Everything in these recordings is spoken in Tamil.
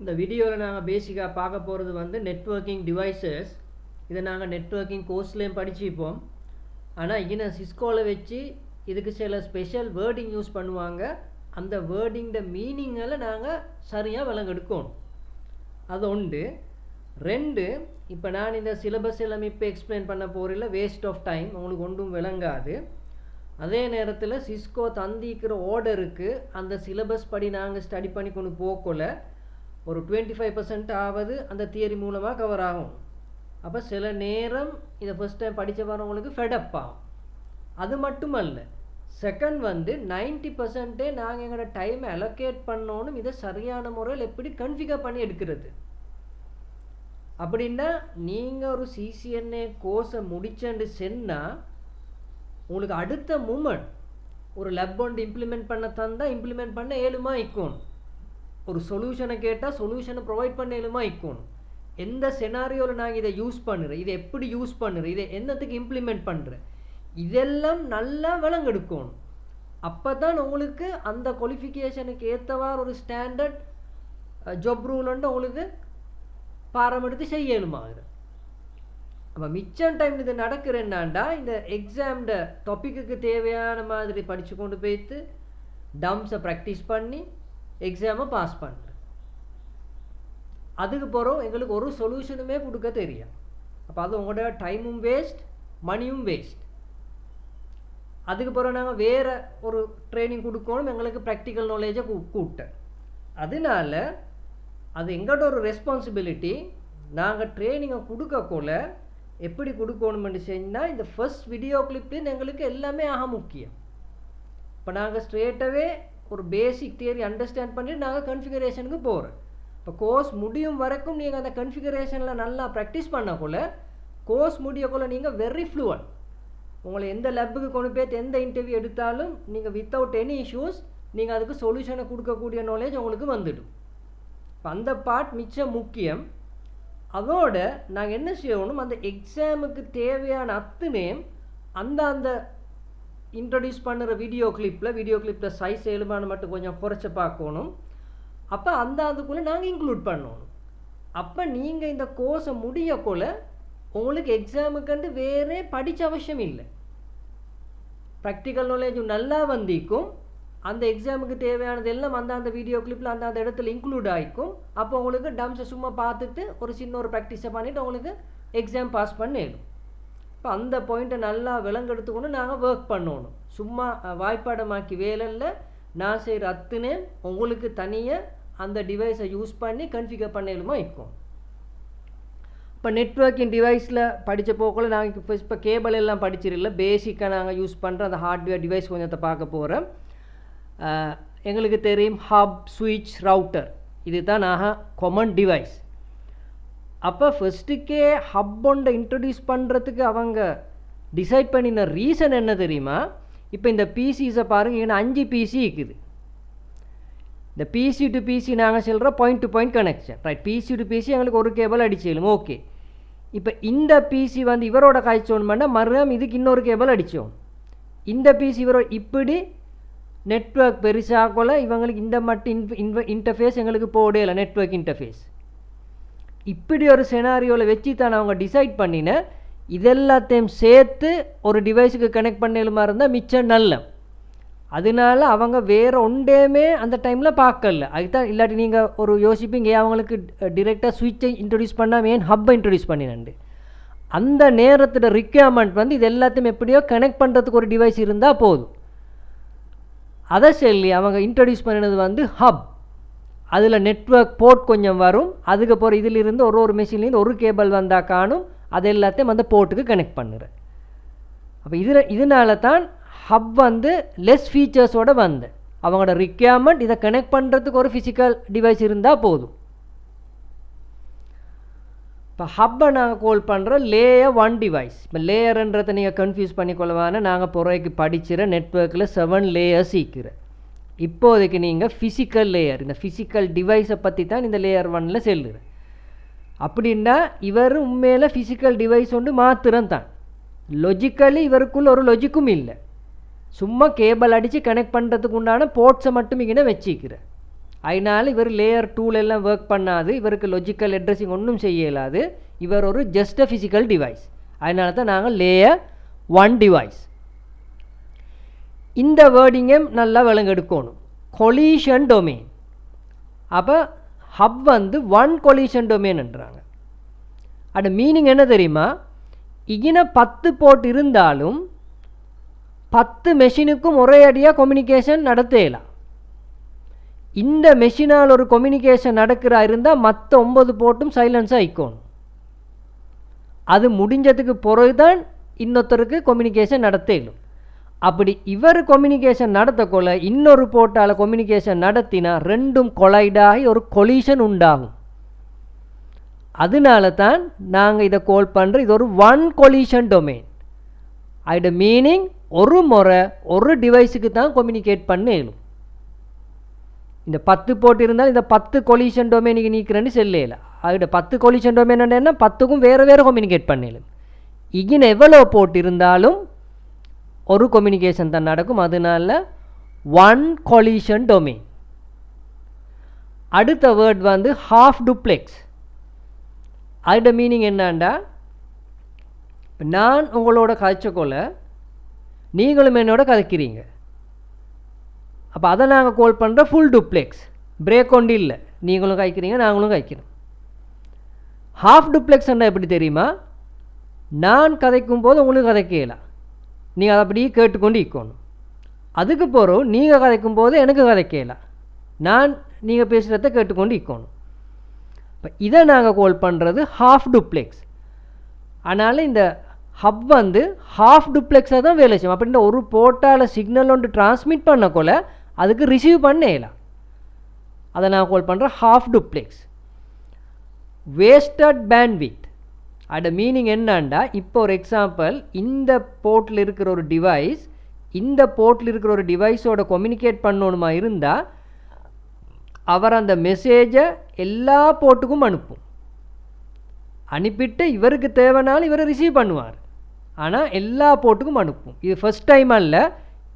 இந்த வீடியோவில் நாங்கள் பேசிக்காக பார்க்க போகிறது வந்து நெட்வொர்க்கிங் டிவைசஸ். இதை நாங்கள் நெட்வொர்க்கிங் கோர்ஸ்லேயும் படிச்சுப்போம். ஆனால் இங்கே சிஸ்கோவில் வச்சு இதுக்கு சில ஸ்பெஷல் வேர்டிங் யூஸ் பண்ணுவாங்க. அந்த வேர்டிங்கோட மீனிங்கெல்லாம் நாங்கள் சரியாக விளங்கெடுக்கணும். அது ஒன்று. ரெண்டு, இப்போ நான் இந்த சிலபஸ் எல்லாம் இப்போ எக்ஸ்பிளைன் பண்ண போகிறதில்ல, வேஸ்ட் ஆஃப் டைம், உங்களுக்கு ஒன்றும் விளங்காது. அதே நேரத்தில் சிஸ்கோ தந்திக்கிற ஆர்டருக்கு அந்த சிலபஸ் படி நாங்கள் ஸ்டடி பண்ணி கொண்டு போகல ஒரு 25% ஆவது அந்த தியரி மூலமாக கவர் ஆகும். அப்போ சில நேரம் இதை ஃபஸ்ட் டைம் படித்த வரவங்களுக்கு ஃபெடப் ஆகும். அது மட்டுமல்ல, செகண்ட் வந்து 90% நாங்கள் எங்களோட டைமை அலோகேட் பண்ணணும். இதை சரியான முறையில் எப்படி கன்ஃபிகர் பண்ணி எடுக்கிறது அப்படின்னா, நீங்கள் ஒரு சிசிஎன்ஏ கோர்ஸை முடிச்சேன்னு சொன்னால் உங்களுக்கு அடுத்த மூமெண்ட் ஒரு லெப் ஒன்று இம்ப்ளிமெண்ட் பண்ண தந்தால் இம்ப்ளிமெண்ட் பண்ண ஏழுமா இருக்கணும். ஒரு சொல்யூஷனை கேட்டால் சொல்யூஷனை ப்ரொவைட் பண்ண ஏழுமா இருக்கணும். எந்த செனாரியோவில் நாங்கள் இதை யூஸ் பண்ணுறேன், இதை எப்படி யூஸ் பண்ணுறேன், இதை என்னத்துக்கு இம்ப்ளிமெண்ட் பண்ணுறேன், இதெல்லாம் நல்லா விளங்கெடுக்கணும். அப்போ தான் உங்களுக்கு அந்த குவாலிஃபிகேஷனுக்கு ஏற்றவாறு ஒரு ஸ்டாண்டர்ட் ஜாப் ரூல் வந்து உங்களுக்கு பாரம் எடுத்து செய்யலுமாகுது. அப்போ மிச்சம் டைம் இது நடக்கிறேன்னாண்டா இந்த எக்ஸாம்ட டாப்பிக்கு தேவையான மாதிரி படித்து கொண்டு போய்த்து டம்ஸை ப்ராக்டிஸ் பண்ணி எக்ஸாமை பாஸ் பண்ணுறேன். அதுக்கு பிறகு எங்களுக்கு ஒரு சொல்யூஷனுமே கொடுக்க தெரியும். அப்போ அது உங்களோட டைமும் வேஸ்ட், மணியும் வேஸ்ட். அதுக்கு பிறகு நாங்கள் வேறு ஒரு ட்ரைனிங் கொடுக்கணும், எங்களுக்கு ப்ராக்டிக்கல் நாலேஜை கூட்ட. அதனால அது எங்களோட ஒரு ரெஸ்பான்சிபிலிட்டி. நாங்கள் ட்ரைனிங்கை கொடுக்கக்குள்ள எப்படி கொடுக்கணும்னு செஞ்சால் இந்த ஃபர்ஸ்ட் வீடியோ கிளிப்லேருந்து எங்களுக்கு எல்லாமே ஆக முக்கியம். இப்போ நாங்கள் ஸ்ட்ரெயிட்டாகவே ஒரு பேசிக் தியரி அண்டர்ஸ்டாண்ட் பண்ணிட்டு நாங்கள் கன்ஃபிகரேஷனுக்கு போகிறோம். இப்போ கோர்ஸ் முடியும் வரைக்கும் நீங்கள் அந்த கன்ஃபிகரேஷனில் நல்லா ப்ராக்டிஸ் பண்ணக்குள்ள கோர்ஸ் முடியக்குள்ள நீங்கள் வெரி ஃப்ளூவன்ட். உங்களை எந்த லேப்புக்கு கொண்டு போய் எந்த இன்டர்வியூ எடுத்தாலும் நீங்கள் வித்தவுட் எனி இஷ்யூஸ் நீங்கள் அதுக்கு சொல்யூஷனை கொடுக்கக்கூடிய நாலேஜ் உங்களுக்கு வந்துடும். இப்போ அந்த பார்ட் மிச்சம் முக்கியம். அதோட நாங்கள் என்ன செய்யணும், அந்த எக்ஸாமுக்கு தேவையான அத்தனையும் அந்த இன்ட்ரடியூஸ் பண்ணுற வீடியோ கிளிப்பில் சைஸ் எழுமான மட்டும் கொஞ்சம் குறைச்ச பார்க்கணும். அப்போ அதுக்குள்ளே நாங்கள் இன்க்ளூட் பண்ணணும். அப்போ நீங்கள் இந்த கோர்ஸை முடியக்குள்ள உங்களுக்கு எக்ஸாமுக்கு வேறே படித்த அவசியம் இல்லை. ப்ராக்டிக்கல் நாலேஜும் நல்லா வந்திக்கும். அந்த எக்ஸாமுக்கு தேவையானது எல்லாம் அந்த வீடியோ கிளிப்பில் அந்த இடத்துல இன்க்ளூட் ஆகிக்கும். அப்போ உங்களுக்கு டம்ஸை சும்மா பார்த்துட்டு ஒரு சின்ன ஒரு ப்ராக்டிஸை பண்ணிவிட்டு உங்களுக்கு எக்ஸாம் பாஸ் பண்ணிடும். இப்போ அந்த பாயிண்ட்டை நல்லா விளங்கெடுத்துக்கொண்டு நாங்கள் ஒர்க் பண்ணணும். சும்மா வாய்ப்பாடமாக்கி வேலையில் நான் செய்கிற அத்துனே உங்களுக்கு தனியாக அந்த டிவைஸை யூஸ் பண்ணி கன்ஃபிகர் பண்ணலுமா இருக்கும். இப்போ நெட்வொர்க்கிங் டிவைஸில் படித்த போக்கில் நாங்கள் இப்போ கேபிள் எல்லாம் படிச்சிடல, பேசிக்காக நாங்கள் யூஸ் பண்ணுற அந்த ஹார்ட்வேர் டிவைஸ் கொஞ்சத்தை பார்க்க போகிறோம். எங்களுக்கு தெரியும் ஹப், சுவிட்ச், ரவுட்டர், இது தான் நாங்கள் காமன் டிவைஸ். அப்போ ஃபஸ்ட்டுக்கே ஹப் ஒன்றை இன்ட்ரடியூஸ் பண்ணுறதுக்கு அவங்க டிசைட் பண்ணின ரீசன் என்ன தெரியுமா? இப்போ இந்த பிசிஸை பாருங்கள், ஏன்னா 5 பிசி இருக்குது. இந்த பிசி டு பிசி நாங்கள் சொல்கிற point to point connection, right? PC to PC எங்களுக்கு ஒரு கேபிள் அடிச்சிடும், ஓகே. இப்போ இந்த பிசி வந்து இவரோட காய்ச்சோன்னு பண்ணால் மறுபடியும் இதுக்கு இன்னொரு கேபிள் அடித்தோம். இந்த பிசி இவரோட இப்படி நெட்வொர்க் பெருசாகல இவங்களுக்கு இந்த மட்டும் இன்டர்ஃபேஸ் எங்களுக்கு போடையில நெட்வொர்க் இன்டர்ஃபேஸ். இப்படி ஒரு செனாரியோவில் வச்சு தான் அவங்க டிசைட் பண்ணின இதெல்லாத்தையும் சேர்த்து ஒரு டிவைஸுக்கு கனெக்ட் பண்ணலுமா இருந்தால் மிச்சம் நல்ல. அதனால அவங்க வேறு ஒன்றேமே அந்த டைமில் பார்க்கல. அதுதான் இல்லாட்டி நீங்கள் ஒரு யோசிப்பீங்க, அவங்களுக்கு டிரெக்டாக சுவிட்சை இன்ட்ரடியூஸ் பண்ணாமல் ஏன் ஹப்பை இன்ட்ரடியூஸ் பண்ணினண்டு. அந்த நேரத்தோட ரிக்யர்மெண்ட் வந்து இது எல்லாத்தையும் எப்படியோ கனெக்ட் பண்ணுறதுக்கு ஒரு டிவைஸ் இருந்தால் போதும். அதை சொல்லி அவங்க இன்ட்ரடியூஸ் பண்ணினது வந்து ஹப். அதில் நெட்வொர்க் போர்ட் கொஞ்சம் வரும். அதுக்கப்புறம் இதிலிருந்து ஒரு மெஷின்லேருந்து ஒரு கேபிள் வந்தால் காணும், அது எல்லாத்தையும் அந்த போர்ட்டுக்கு கனெக்ட் பண்ணுறேன். அப்போ இதனால தான் ஹப் வந்து லெஸ் ஃபீச்சர்ஸோடு வந்து அவங்களோட ரிக்யர்மெண்ட் இதை கனெக்ட் பண்ணுறதுக்கு ஒரு ஃபிசிக்கல் டிவைஸ் இருந்தால் போதும். இப்போ ஹப்பை நாங்கள் கால் பண்ணுற லேயர் 1 டிவைஸ். இப்போ லேயர்ன்றதை நீங்கள் கன்ஃபியூஸ் பண்ணிக்கொள்ளவான, நாங்கள் பிறகு படிச்சிட நெட்வொர்க்கில் 7 லேயர்ஸ் இருக்கிற. இப்போதைக்கு நீங்கள் ஃபிசிக்கல் லேயர், இந்த ஃபிசிக்கல் டிவைஸை பற்றி தான் இந்த லேயர் 1ல் செல்லுறேன். அப்படின்னா இவர் உண்மையில் ஃபிசிக்கல் டிவைஸ் ஒன்று மாத்திரம் தான். லொஜிக்கலி இவருக்குள்ள ஒரு லொஜிக்கும் இல்லை. சும்மா கேபிள் அடித்து கனெக்ட் பண்ணுறதுக்கு உண்டான போர்ட்ஸை மட்டும் இங்கே வச்சுக்கிறேன். அதனால் இவர் லேயர் 2 எல்லாம் ஒர்க் பண்ணாது, இவருக்கு லாஜிக்கல் அட்ரஸிங் ஒன்றும் செய்ய இயலாது. இவர் ஒரு ஜஸ்ட் அ ஃபிசிக்கல் டிவைஸ். அதனால தான் நாங்கள் லேயர் 1 டிவைஸ். இந்த வேர்டிங்கை நல்லா விளங்கெடுக்கணும். Collision domain. அப்போ ஹப் வந்து 1 கொலிஷன் டொமைன்ன்றாங்க. அது மீனிங் என்ன தெரியுமா? இகின 10 போர்ட் இருந்தாலும் 10 மெஷினுக்கும் ஒரே அடியாக கம்யூனிகேஷன் நடத்தலாம். இந்த மெஷினால் ஒரு கம்யூனிகேஷன் நடக்கிறா இருந்தால் மற்ற 9 போர்ட்டும் சைலன்ஸாக ஆயிக்கணும். அது முடிஞ்சதுக்கு பிறகுதான் இன்னொருத்தருக்கு கம்யூனிகேஷன் நடத்தலும். அப்படி இவர் கம்யூனிகேஷன் நடத்தக்கொள்ள இன்னொரு போர்ட்டால் கம்யூனிகேஷன் நடத்தினா ரெண்டும் கொலைடாகி ஒரு கொலிஷன் உண்டாகும். அதனால தான் நாங்கள் இதை கால் பண்ணுறோம், இது ஒரு 1 கொலிஷன் டொமைன். அதோட மீனிங் ஒரு முறை ஒரு டிவைஸுக்கு தான் கம்யூனிகேட் பண்ணலும். இந்த 10 போர்ட் இருந்தால் இந்த 10 கொலிஷன் டொமைனுக்கு நீக்கிறேன்னு செல்லையில் அதோட 10 கொலிஷன் டொமைன் என்ன 10க்கும் வேறு வேறு கம்யூனிகேட் பண்ணலும். இகின எவ்வளோ போர்ட் இருந்தாலும் ஒரு கம்யூனிகேஷன் தான் நடக்கும். அதனால 1 கொலிஷன் டொமைன். அடுத்த வேர்ட் வந்து ஹாஃப் டூப்ளெக்ஸ். அதோட மீனிங் என்னண்டா, நான் உங்களோட கதைச்சக்கொள்ள நீங்களும் என்னோட கதைக்கிறீங்க. அப்போ அதை நாங்கள் கால் பண்ணுற ஃபுல் டூப்ளெக்ஸ். பிரேக் ஒன்று இல்லை, நீங்களும் கதைக்கிறீங்க நாங்களும் கதைக்கிறோம். ஹாஃப் டூப்ளெக்ஸ்ன்னா எப்படி தெரியுமா? நான் கதைக்கும் போது உங்களுக்கு கதைக்கலாம், நீங்கள் அதை அப்படியே கேட்டுக்கொண்டு இருக்கணும். அதுக்கு போகிறோம் நீங்கள் கதைக்கும் போது எனக்கு கதைக்கலாம், நான் நீங்கள் பேசுகிறத கேட்டுக்கொண்டு இருக்கணும். இப்போ இதை நாங்கள் கால் பண்ணுறது ஹாஃப் டூப்ளெக்ஸ். அதனால் இந்த ஹப் வந்து ஹாஃப் டூப்ளெக்ஸாக தான் வேலை செய்யும். அப்படின்ற ஒரு போர்ட்டால் சிக்னல் ஒன்று டிரான்ஸ்மிட் பண்ணக்குள்ள அதுக்கு ரிசீவ் பண்ணலாம். அதை நான் கால் பண்ணுறேன் ஹாஃப் டூப்ளெக்ஸ். Wasted bandwidth. அதோட மீனிங் என்னன்னா, இப்போ ஒரு எக்ஸாம்பிள், இந்த போர்ட்டில் இருக்கிற ஒரு டிவைஸ் இந்த போர்ட்டில் இருக்கிற ஒரு டிவைஸோட கம்யூனிகேட் பண்ணணுமா இருந்தால் அவர் அந்த மெசேஜை எல்லா போர்ட்டுக்கும் அனுப்பும். அனுப்பிட்டு இவருக்கு தேவைனாலும் இவரை ரிசீவ் பண்ணுவார். ஆனால் எல்லா போர்ட்டுக்கும் அனுப்பும். இது ஃபஸ்ட் டைம் அல்ல,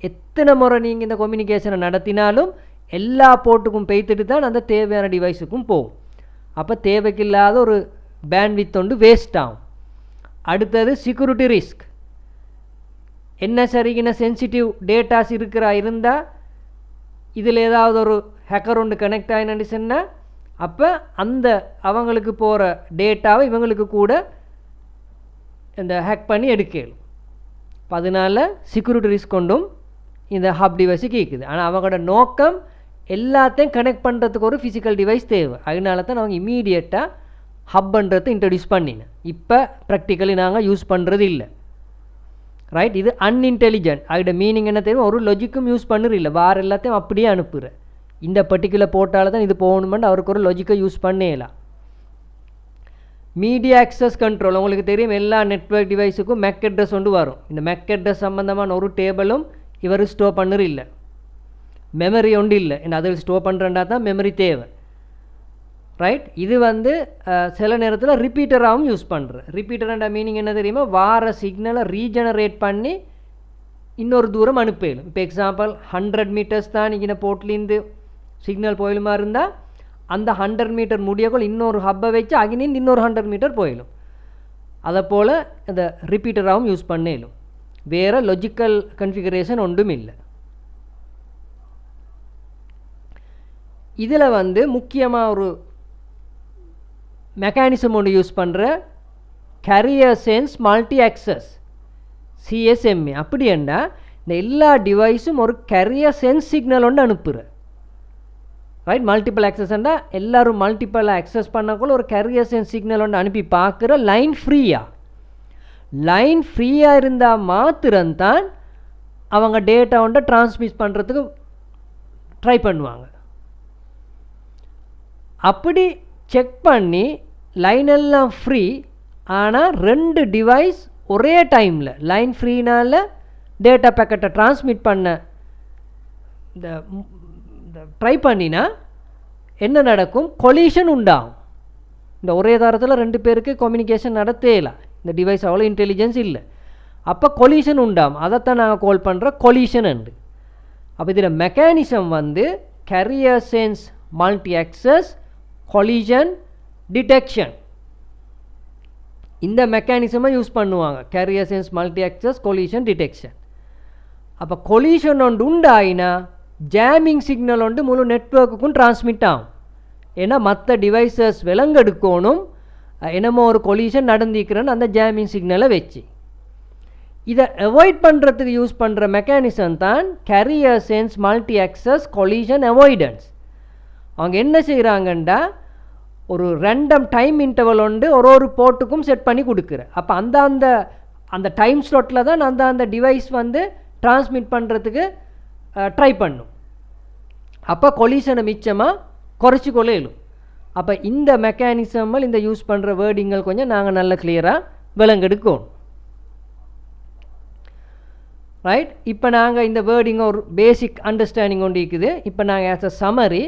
எத்தனை முறை நீங்கள் இந்த கம்யூனிகேஷனை நடத்தினாலும் எல்லா போர்ட்டுக்கும் பெய்த்துட்டு தான் அந்த தேவையான டிவைஸுக்கும் போகும். அப்போ தேவைக்கில்லாத ஒரு பேண்ட்வித் ஒன்று வேஸ்ட் ஆகும். அடுத்தது செக்யூரிட்டி ரிஸ்க். என்ன சரிகின சென்சிட்டிவ் டேட்டாஸ் இருந்தால் இதில் ஏதாவது ஒரு ஹேக்கர் ஒன்று கனெக்ட் ஆகினு சொன்னால் அப்போ அந்த அவங்களுக்கு போகிற டேட்டாவை இவங்களுக்கு கூட இந்த ஹேக் பண்ணி எடுக்கலும். இப்போ அதனால் செக்யூரிட்டி ரிஸ்க் கொண்டும் இந்த ஹப் டிவைஸு கேட்குது. ஆனால் அவங்களோட நோக்கம் எல்லாத்தையும் கனெக்ட் பண்ணுறதுக்கு ஒரு ஃபிசிக்கல் டிவைஸ் தேவை. அதனால தான் அவங்க இமீடியட்டாக ஹப்ன்றதை இன்ட்ரடியூஸ் பண்ணினேன். இப்போ ப்ராக்டிக்கலி நாங்கள் யூஸ் பண்ணுறது இல்லை. ரைட், இது அன்இன்டெலிஜென்ட். அதோட மீனிங் என்ன தெரியும்? ஒரு லாஜிக்கும் யூஸ் பண்ணுறது இல்லை, வேறு எல்லாத்தையும் அப்படியே அனுப்புகிறேன். இந்த பர்டிகுலர் போர்ட்டால் தான் இது போகணுமென்னு அவருக்கு ஒரு லாஜிக்கை யூஸ் பண்ணலாம். Media access control. உங்களுக்கு தெரியும், எல்லா நெட்வொர்க் டிவைஸுக்கும் மேக் அட்ரஸ் ஒன்று வரும். இந்த மேக் அட்ரஸ் சம்மந்தமான ஒரு டேபிளும் இவர் ஸ்டோர் பண்ணுறது இல்லை. மெமரி ஒன்று இல்லை, ஏன்னா அதில் ஸ்டோர் பண்ணுறேன்டா தான் மெமரி தேவை. ரைட், இது வந்து சில நேரத்தில் ரிப்பீட்டராகவும் யூஸ் பண்ணுறேன். ரிப்பீட்டர்ன்ற மீனிங் என்ன தெரியுமா? வார சிக்னலை ரீஜெனரேட் பண்ணி இன்னொரு தூரம் அனுப்பலும். இப்போ எக்ஸாம்பிள் 100 மீட்டர்ஸ் தான் இங்கே போர்ட்லேருந்து சிக்னல் போயிலுமா இருந்தால் அந்த 100 மீட்டர் முடியக்குள் இன்னொரு ஹப்பை வச்சு அகினிந்து இன்னொரு 100 மீட்டர் போயிடும். அதை போல் இந்த ரிப்பீட்டராகவும் யூஸ் பண்ணலும். வேறு லாஜிக்கல் கன்ஃபிகரேஷன் ஒன்றும் இல்லை. இதில் வந்து முக்கியமாக ஒரு மெக்கானிசம் ஒன்று யூஸ் பண்ணுற carrier sense multi access, CSMA. அப்படி என்ன, இந்த எல்லா டிவைஸும் ஒரு கேரியர் சென்ஸ் சிக்னல் ஒன்று அனுப்புகிற. ரைட், மல்டிபிள் ஆக்சஸ்ன்னா எல்லோரும் மல்டிபிள் ஆக்சஸ் பண்ணக்குள்ள ஒரு கேரியர் சென்ஸ் சிக்னல் ஒன்று அனுப்பி பார்க்குற. லைன் ஃப்ரீயாக இருந்தால் மாத்திரம்தான் அவங்க டேட்டா ஒன்றை டிரான்ஸ்மிட் பண்ணுறதுக்கு ட்ரை பண்ணுவாங்க. அப்படி செக் பண்ணி லைன் எல்லாம் ஃப்ரீ ஆனால் 2 டிவைஸ் ஒரே டைமில் லைன் ஃப்ரீனால் டேட்டா பேக்கெட்டை டிரான்ஸ்மிட் பண்ண இந்த ட்ரை பண்ணினா என்ன நடக்கும்? கொலிஷன் உண்டாகும். இந்த ஒரே தாரத்தில் 2 பேருக்கு கம்யூனிகேஷன் நடத்தலாம். இந்த டிவைஸ் அவ்வளோ இன்டெலிஜென்ஸ் இல்லை. அப்போ கொலிஷன் உண்டாகும். அதைத்தான் நாங்கள் கால் பண்ணுற கொலிஷன் உண்டு. அப்போ இதில் மெக்கானிசம் வந்து carrier sense multi access collision detection. இந்த மெக்கானிசமை யூஸ் பண்ணுவாங்க, carrier sense multi access collision detection. அப்போ கொலிஷன் ஒன்று உண்டாயினா ஜாமிங் சிக்னல் ஒன்று முழு நெட்வொர்க்குக்கும் டிரான்ஸ்மிட் ஆகும். ஏன்னா மற்ற டிவைசஸ் விலங்கெடுக்கணும், என்னமோ ஒரு கொலிஷன் நடந்திருக்கிறேன்னு அந்த ஜாமிங் சிக்னலை வச்சு. இதை அவாய்ட் பண்ணுறதுக்கு யூஸ் பண்ணுற மெக்கானிசம் தான் carrier sense multi access collision avoidance. அவங்க என்ன செய்கிறாங்கண்டா, ஒரு ரேண்டம் டைம் இன்டர்வல் ஒன்று ஒரு போர்ட்டுக்கும் செட் பண்ணி கொடுக்குற. அப்போ அந்த டைம் ஸ்லாட்டில் தான் அந்த டிவைஸ் வந்து டிரான்ஸ்மிட் பண்ணுறதுக்கு ட்ரை பண்ணும். அப்போ கொலிஷனை மிச்சமாக குறைச்சி கொள்ளையிலும். அப்போ இந்த மெக்கானிசம்கள், இந்த யூஸ் பண்ணுற வேர்டிங்கள் கொஞ்சம் நாங்கள் நல்ல கிளியராக விளங்கெடுக்கணும். ரைட், இப்போ நாங்கள் இந்த வேர்டிங்கை ஒரு பேசிக் அண்டர்ஸ்டாண்டிங் ஒன்று இருக்குது. இப்போ நாங்கள் ஆஸ் அ சம்மரி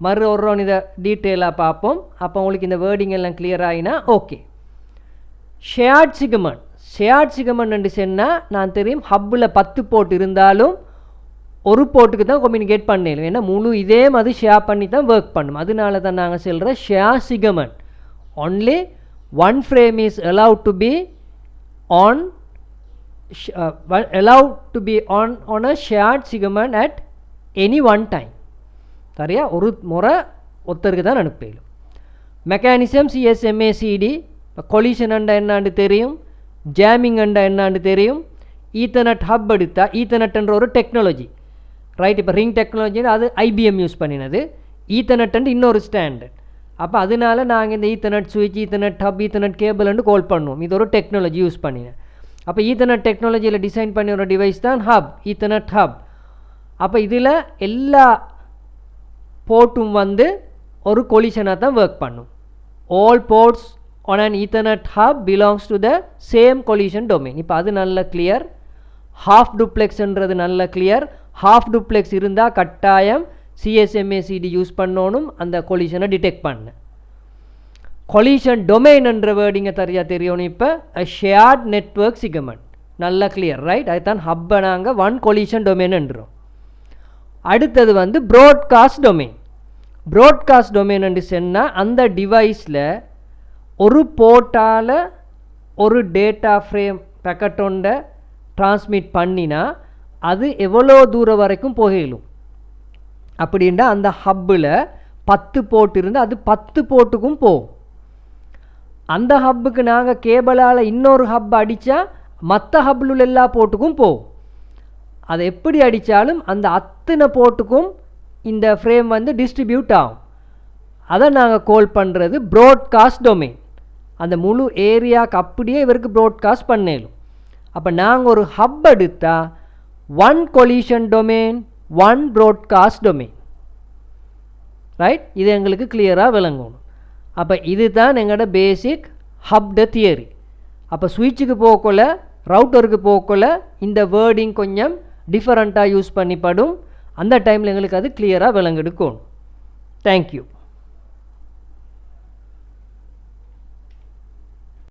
ஒரு இதை டீட்டெயிலாக பார்ப்போம். அப்போ உங்களுக்கு இந்த வேர்டிங் எல்லாம் கிளியர் ஆகினா ஓகே. ஷேர்ட் சிகமெண்ட் என்று சொன்னால் நான் தெரியும், ஹப்பில் 10 போர்ட் இருந்தாலும் ஒரு போர்ட்டுக்கு தான் கம்யூனிகேட் பண்ணிடலாம். ஏன்னா முழு இதே மாதிரி ஷேர் பண்ணி தான் ஒர்க் பண்ணும். அதனால தான் நாங்கள் சொல்கிற share segment. Only one frame is allowed to be on a shared segment at any one time. சரியா, ஒரு முறை ஒருத்தருக்கு தான் அனுப்பிடும். Mechanism CSMACD. கொலிஷன் அண்டா என்னான்னு தெரியும், ஜாமிங் அண்டா என்னான்னு தெரியும். ஈத்தர்நெட் ஹப் எடுத்தா, ஈத்தர்நெட்ன்ற ஒரு டெக்னாலஜி. ரைட், இப்போ ரிங் டெக்னாலஜி அது IBM யூஸ் பண்ணினது. ஈத்தர்நெட் இன்னொரு ஸ்டாண்டர்ட். அப்போ அதனால நாங்கள் இந்த ஈத்தர்நெட் சுவிட்ச், ஈத்தர்நெட் ஹப், ஈத்தர்நெட் கேபிள்னு கால் பண்ணுவோம். இது ஒரு டெக்னாலஜி யூஸ் பண்ணினேன். அப்போ ஈத்தர்நெட் டெக்னாலஜியில் டிசைன் பண்ணி ஒரு டிவைஸ் தான் ஹப், ஈத்தர்நெட் ஹப். அப்போ இதில் எல்லா போர்ட்டும் வந்து ஒரு கொலிஷனாக தான் ஒர்க் பண்ணும். All ports on an Ethernet hub belongs to the same collision domain. இப்போ அது நல்ல கிளியர். ஹாஃப் டூப்ளெக்ஸ்ன்றது நல்ல கிளியர். ஹாஃப் டூப்ளெக்ஸ் இருந்தால் கட்டாயம் CSMACD யூஸ் பண்ணணும் அந்த கொலிஷனை டிடெக்ட் பண்ண. கொலிஷன் டொமைன் என்ற வேர்டிங்கை தெரியணும். இப்போ ஷேர்ட் நெட்வொர்க் சிகமெண்ட் நல்ல கிளியர். ரைட், அதுதான் ஹப்பை நாங்கள் ஒன் கொலிஷன் டொமைன் என்றோம். அடுத்தது வந்து ப்ராட்காஸ்ட் டொமைன். ப்ராட்காஸ்ட் டொமைன் என்று சொன்னால் அந்த டிவைஸில் ஒரு போர்ட்டால் ஒரு டேட்டா ஃப்ரேம் பேக்கெட்டொண்டை டிரான்ஸ்மிட் பண்ணினா அது எவ்வளோ தூரம் வரைக்கும் போகலும். அப்படின்னா அந்த ஹப்பில் 10 போர்ட் இருந்து அது 10 போர்ட்டுக்கும் போகும். அந்த ஹப்புக்கு நாங்கள் கேபிளால் இன்னொரு ஹப் அடித்தா மற்ற ஹப்பில் உள்ள எல்லா போர்ட்டுக்கும் போகும். அதை எப்படி அடித்தாலும் அந்த அத்தனை போர்ட்டுக்கும் இந்த ஃப்ரேம் வந்து டிஸ்ட்ரிபியூட் ஆகும். அதை நாங்கள் கால் பண்ணுறது ப்ராட்காஸ்ட் டொமைன். அந்த முழு ஏரியாவுக்கு அப்படியே இவருக்கு ப்ராட்காஸ்ட் பண்ணிடும். அப்போ நாங்கள் ஒரு ஹப் எடுத்தால் one collision domain, one broadcast domain. Right, இது எங்களுக்கு கிளியராக விளங்கணும். அப்போ இது தான் எங்களோட பேசிக் ஹப்ட தியரி. அப்போ ஸ்விட்சுக்கு போகக்குள்ள, ரவுட்டருக்கு போகக்குள்ள இந்த வேர்டிங் கொஞ்சம் டிஃபரெண்ட்டாக யூஸ் பண்ணிப்படும். அந்த டைமில் எங்களுக்கு அது கிளியராக விளங்கெடுக்கணும். தேங்க்யூ.